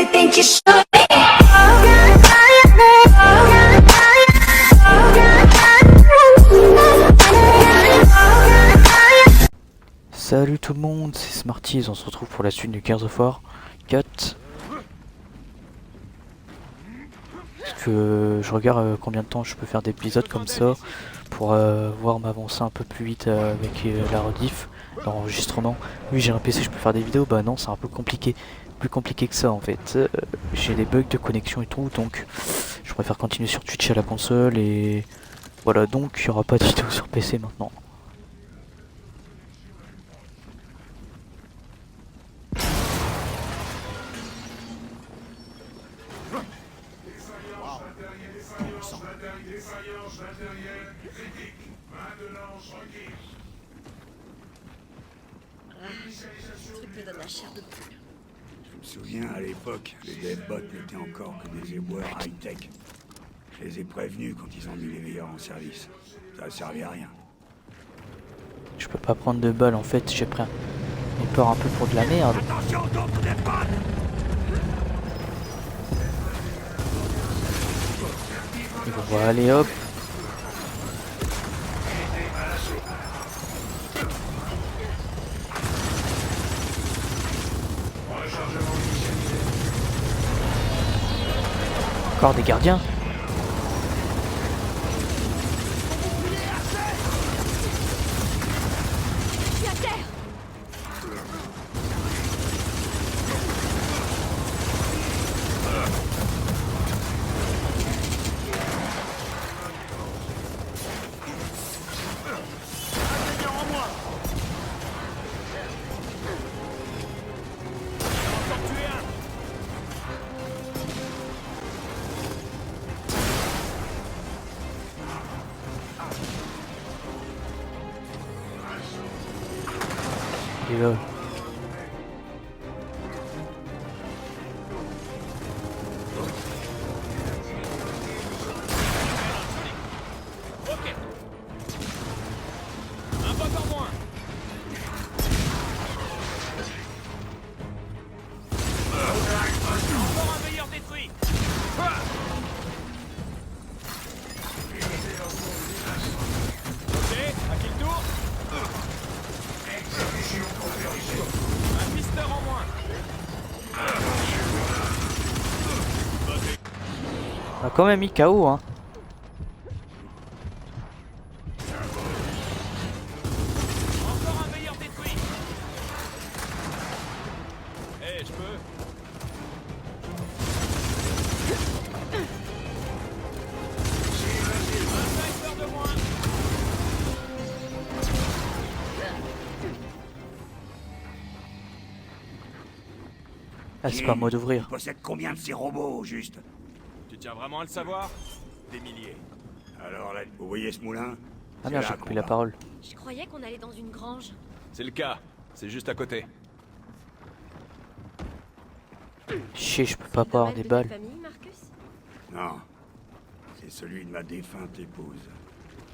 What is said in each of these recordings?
you think you should. Salut tout le monde, c'est Smarties, on se retrouve pour la suite du Gears of War 4. Parce que je regarde combien de temps je peux faire d'épisodes comme ça pour voir m'avancer un peu plus vite avec la rediff, l'enregistrement. Oui, j'ai un PC, je peux faire des vidéos, bah non, c'est un peu compliqué, plus compliqué que ça en fait. J'ai des bugs de connexion et tout, donc je préfère continuer sur Twitch à la console et voilà, donc il n'y aura pas de vidéo sur PC maintenant. Ce truc me donne la chair de poule. Je me souviens, à l'époque, les devbots n'étaient encore que des éboueurs high-tech. Je les ai prévenus quand ils ont mis les meilleurs en service. Ça a servi à rien. Je peux pas prendre de balles en fait, j'ai pris peur un peu pour de la merde. Attention, d'autres devbots! Et bon, bah, allez hop. Encore des gardiens. Je suis à terre. Et là. Un bot en moins. Encore un meilleur détruit. Ok, à qui le tour? Un mister en moins. On a quand même mis KO hein. Encore un meilleur détruit. Eh, je peux. Un sniper de moins. Ah c'est pas à moi Il d'ouvrir. possède combien de ces robots, au juste? Tu tiens vraiment à le savoir? Des milliers. Alors là, vous voyez ce moulin? Ah merde, j'ai coupé la parole. Je croyais qu'on allait dans une grange. C'est le cas. C'est juste à côté. Chier, je peux pas avoir des De balles. ta famille, Marcus? Non. C'est celui de ma défunte épouse.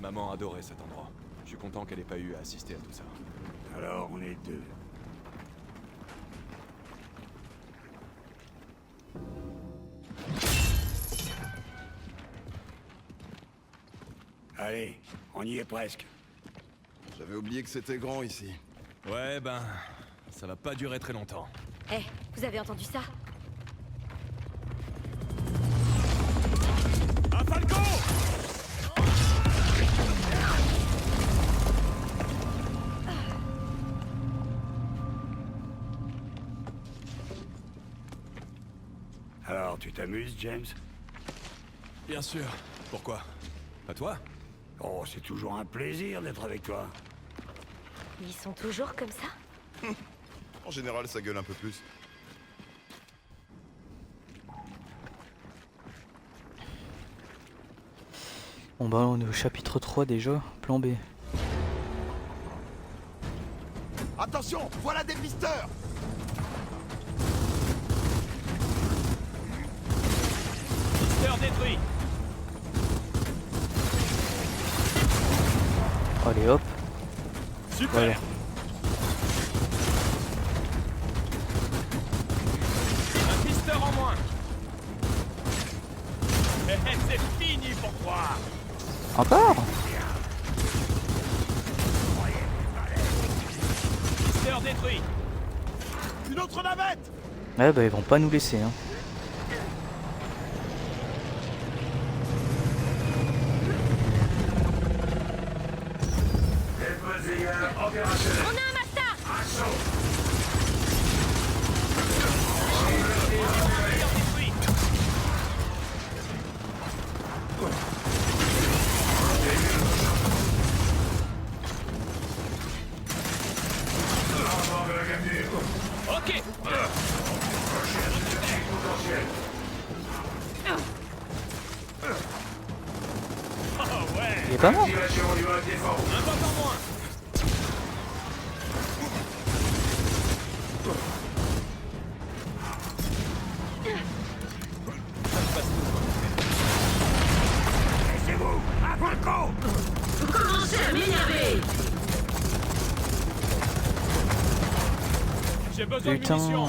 Maman adorait cet endroit. Je suis content qu'elle ait pas eu à assister à tout ça. Alors, on est deux. Allez, on y est presque. J'avais oublié que c'était grand ici. Ouais, ben, ça va pas durer très longtemps. Eh, vous avez entendu ça? Un Falco! Alors, tu t'amuses, James? Bien sûr. Pourquoi? Pas toi? Oh, c'est toujours un plaisir d'être avec toi. Ils sont toujours comme ça? En général, ça gueule un peu plus. Bon bah on est au chapitre 3 déjà, plan B. Attention, voilà des pisteurs! Mister détruit. Allez hop. Super. Voilà. Un pisteur en moins. C'est fini pour toi. Encore? Pisteur détruit. Une autre navette! Ouais bah ils vont pas nous laisser hein. On a un Masta! Détruit. Ok. Oh ouais. Il est pas mort? Un bot en moins. Laissez-vous! À Franco! J'ai besoin de Putain. munitions.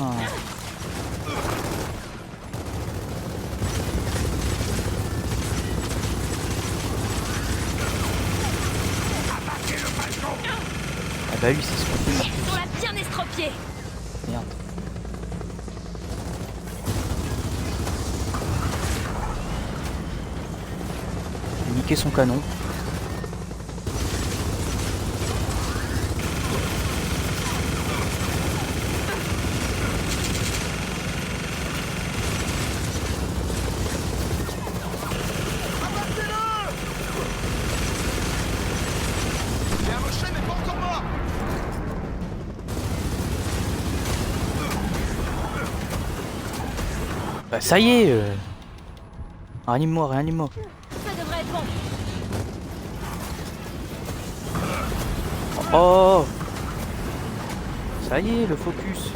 Ah bah lui c'est ce qu'on fait. On l'a bien estropié! Merde. J'ai niqué son canon. J'ai un rocher, mais pas encore mort! Bah ça y est réanime-moi, réanime-moi. Ça devrait être bon. Oh ça y est, le focus.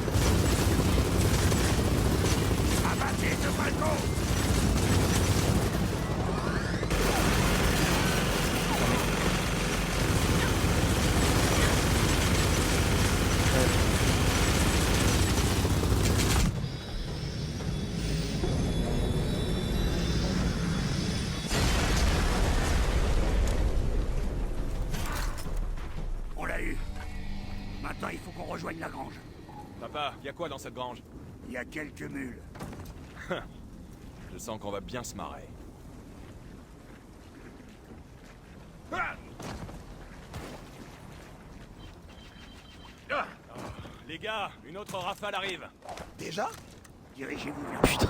Abattez ce Franco! On l'a eu. Maintenant, il faut qu'on rejoigne la grange. Papa, y a quoi dans cette grange? Il y a quelques mules. Je sens qu'on va bien se marrer. Les gars, une autre rafale arrive. Déjà? Dirigez-vous vers Putain.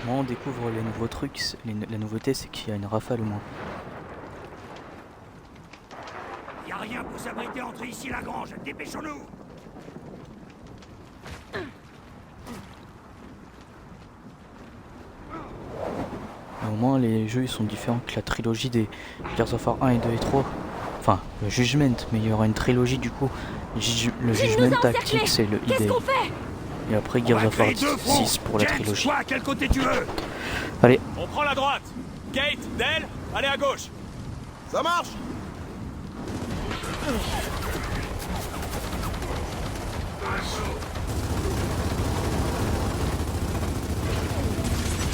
Moi on découvre les nouveaux trucs, la nouveauté c'est qu'il y a une rafale au moins. Il n'y a rien pour s'abriter entre ici et la grange. Dépêchons-nous! Mais au moins les jeux ils sont différents que la trilogie des Gears of War 1 et 2 et 3. Enfin, le Judgment, mais il y aura une trilogie du coup. Le Il Judgment nous a encerclés. Tactics et le Qu'est-ce ID. qu'on fait? Et après On Gears va of War créer deux fronts. 6 pour la James, trilogie. toi, à quel côté tu veux? Allez, On prend la droite. Kate, Dell, allez à gauche. Ça marche!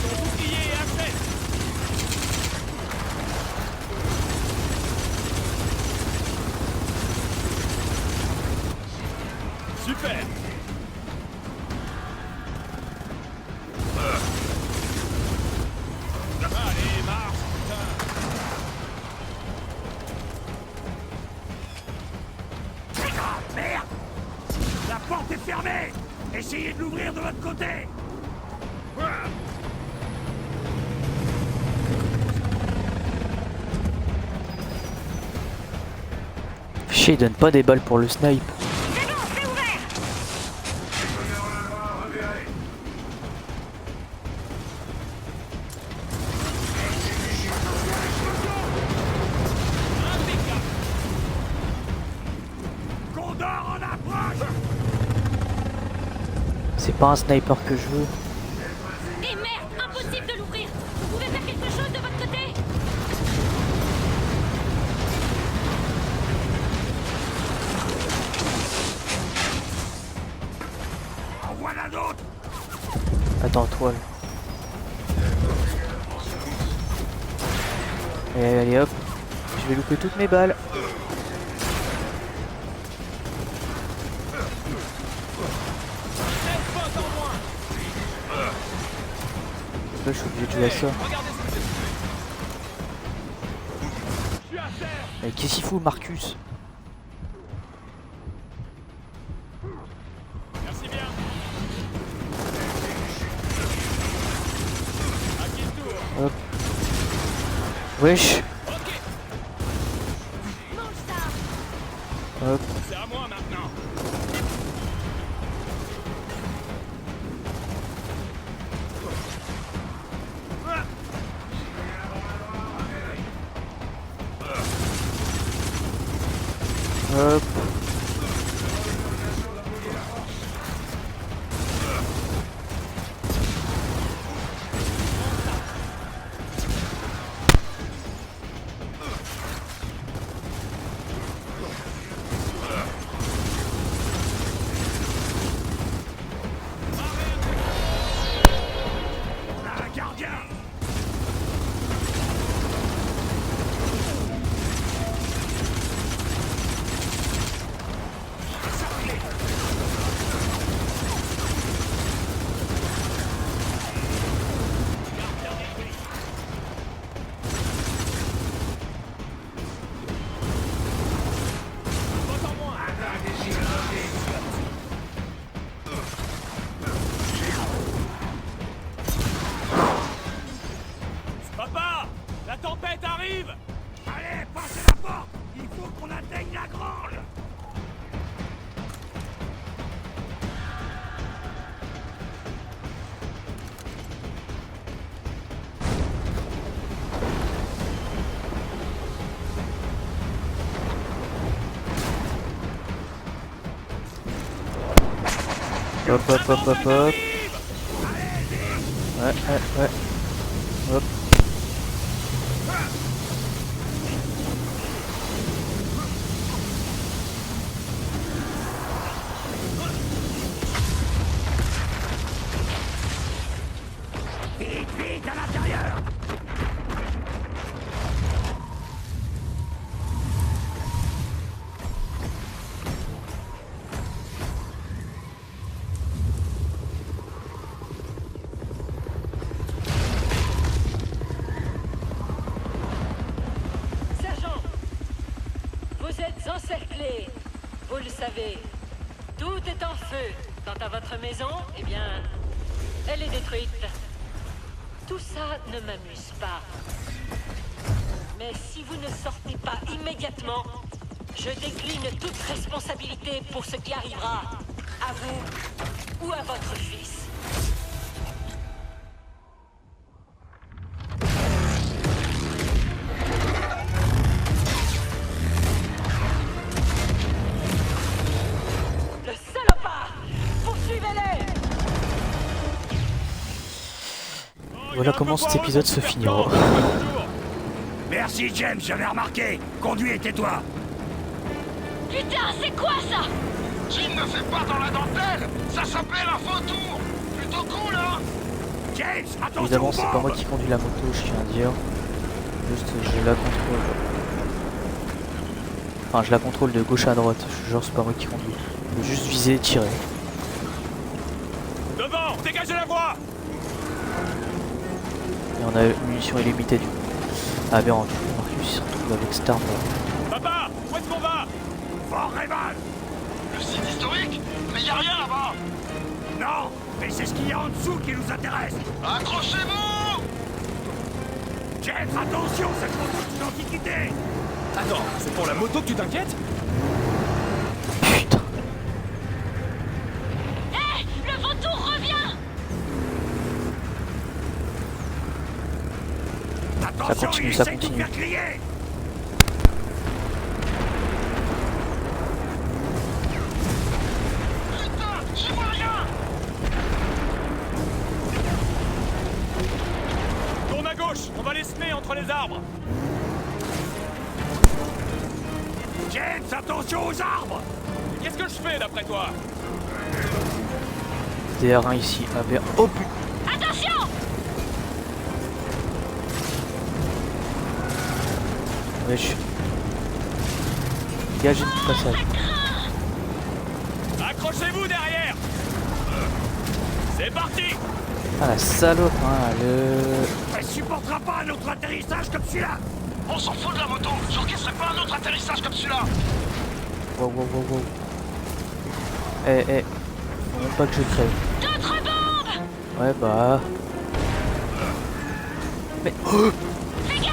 Bouclier et hachette. Super. Allez, marche, putain. Ah, merde! La porte est fermée! Essayez de l'ouvrir de l'autre côté! chier, il donne pas des balles pour le snipe. C'est bon, c'est ouvert! Condor en approche! C'est pas un sniper que je veux. Et merde, impossible de l'ouvrir! Vous pouvez faire quelque chose de votre côté? Attends, toi là. Allez, allez hop. Je vais louper toutes mes balles. Là, je suis obligé de jouer à ça. Mais qu'est-ce qu'il fout, Marcus? Merci bien. Hop. Wesh. Mange ça. Hop. C'est à moi maintenant. Hop. Un gardien. Papa, la tempête arrive. Allez, passez la porte. Il faut qu'on atteigne la grange. Hop, hop, hop, hop, hop. Ouais. Hop. Vite, vite, à l'intérieur. Sergent, vous êtes encerclés. Vous le savez. Tout est en feu. Quant à votre maison, eh bien, elle est détruite. Tout ça ne m'amuse pas. Mais si vous ne sortez pas immédiatement, je décline toute responsabilité pour ce qui arrivera. À vous ou à votre fils. Le salopard! Poursuivez-les! Voilà comment cet épisode se finira. Merci, James, j'avais remarqué. Conduis et tais-toi. Putain, c'est quoi ça? Tu ne fais pas dans la dentelle. Ça s'appelle un vautour. Plutôt cool, hein? James, attention Évidemment, aux c'est pas bombes. moi qui conduis la moto, je tiens à dire. Juste, je la contrôle. Enfin, je la contrôle de gauche à droite. Je jure, c'est pas moi qui conduis. Je veux juste viser et tirer. Devant, dégagez la voie. Et on a une munition illimitée du coup. Ah bien, Marcus il se retrouve avec cette arme là. Papa, où est-ce qu'on va? Fort Rayman. Le site historique? Mais y a rien là-bas. Non, mais c'est ce qu'il y a en dessous qui nous intéresse. Accrochez-vous! James, attention, cette moto est une antiquité. Attends, c'est pour la moto que tu t'inquiètes? Putain. Hé, le vautour revient. Attention, continue, il ça essaie de nous continue. faire crier. Putain, j'y vois rien! Tourne à gauche, on va les semer entre les arbres. James, attention aux arbres. Qu'est-ce que je fais d'après toi? DR1 ici. Ah bien. Oh putain. Wesh. Dégagez du passage. Accrochez-vous derrière. C'est parti. Ah la salope, hein, Elle supportera pas un autre atterrissage comme celui-là. On s'en fout de la moto. J'organiserai pas un autre atterrissage comme celui-là. Wow, wow, wow, wow. Faut même pas que je crève. D'autres bombes! Ouais, bah... Mais... Oh, Fais gaffe!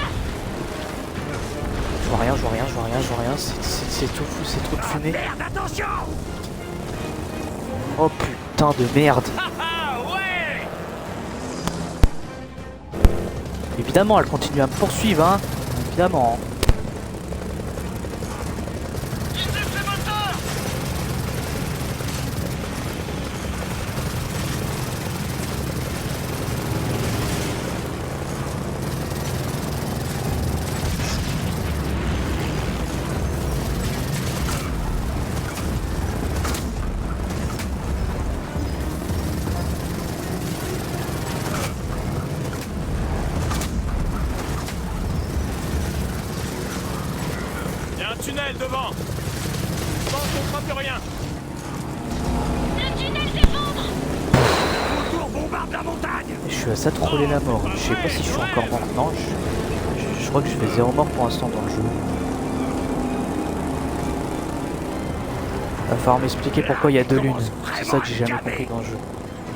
je vois rien, c'est tout fou, c'est trop de fumée. Merde, attention. Oh putain de merde. Ah ouais. Évidemment, elle continue à me poursuivre, hein. Évidemment. Visez ses moteurs. Il y a un tunnel devant. Je pense qu'on fera plus rien. Le tunnel s'effondre! Autour bombarde la montagne. Je suis à ça de frôler la mort. Je sais pas si je suis encore mort. Non, je crois que je fais 0 mort pour l'instant dans le jeu. Va falloir m'expliquer pourquoi il y a 2 lunes. C'est ça que j'ai jamais compris dans le jeu.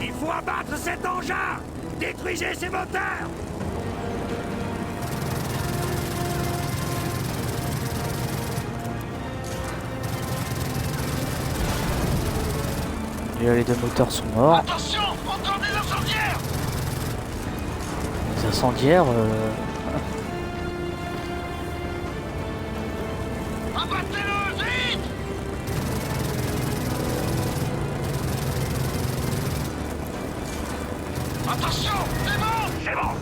Il faut abattre cet engin. Détruisez ses moteurs. Déjà les 2 moteurs sont morts. Attention, encore des incendiaires. Les incendiaires, Abattez-le, vite. Attention, c'est bon. C'est bon.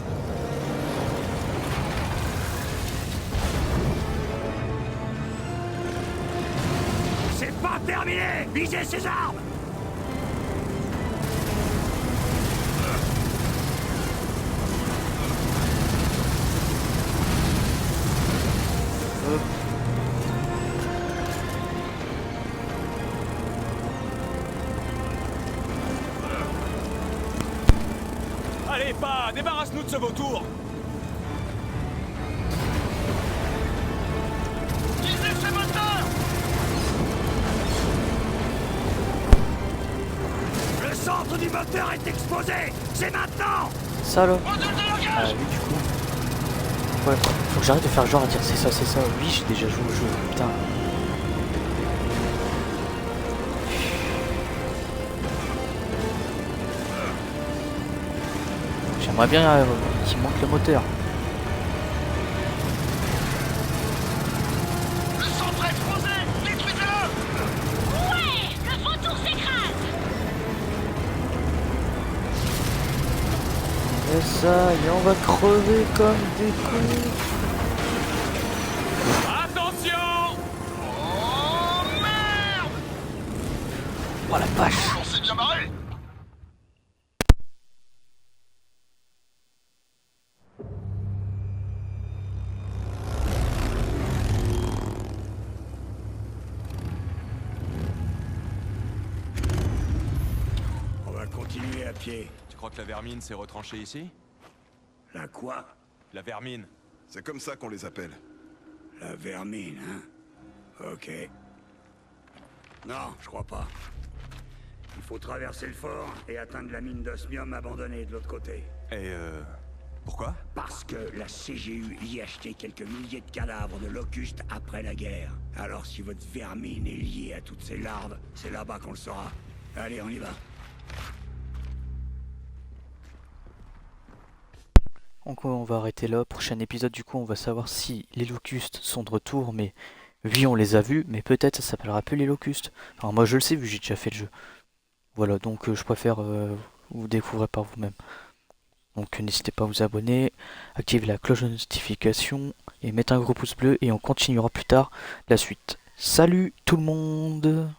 C'est pas terminé. Visez ses armes. Allez, pas. Débarrasse-nous de ce vautour. Visez ses moteurs. Le centre du moteur est exposé. C'est maintenant. salope. Module de Ah langage. oui, du coup. Ouais, faut que j'arrête de faire genre à dire c'est ça, c'est ça. Oui, j'ai déjà joué au jeu, putain. J'aimerais bien qu'il manque le moteur. Le centre est explosé. Détruisez-le. Ouais! Le vautour s'écrase! Et ça, et on va crever comme des cons. Attention. Oh merde. Oh la vache. On s'est bien marré. On va continuer à pied. Tu crois que la vermine s'est retranchée ici? La quoi? La vermine. C'est comme ça qu'on les appelle. La vermine, hein? Ok. Non, je crois pas. Il faut traverser le fort et atteindre la mine d'osmium abandonnée de l'autre côté. Et pourquoi? Parce que la CGU y a acheté quelques milliers de cadavres de locustes après la guerre. Alors si votre vermine est liée à toutes ces larves, c'est là-bas qu'on le saura. Allez, on y va. Donc on va arrêter là. Prochain épisode, du coup, on va savoir si les locustes sont de retour. Mais oui, on les a vus, mais peut-être ça s'appellera plus les locustes. Enfin, moi je le sais, vu que j'ai déjà fait le jeu. Voilà, donc je préfère vous découvrir par vous-même. Donc n'hésitez pas à vous abonner, activer la cloche de notification et mettre un gros pouce bleu. Et on continuera plus tard la suite. Salut tout le monde!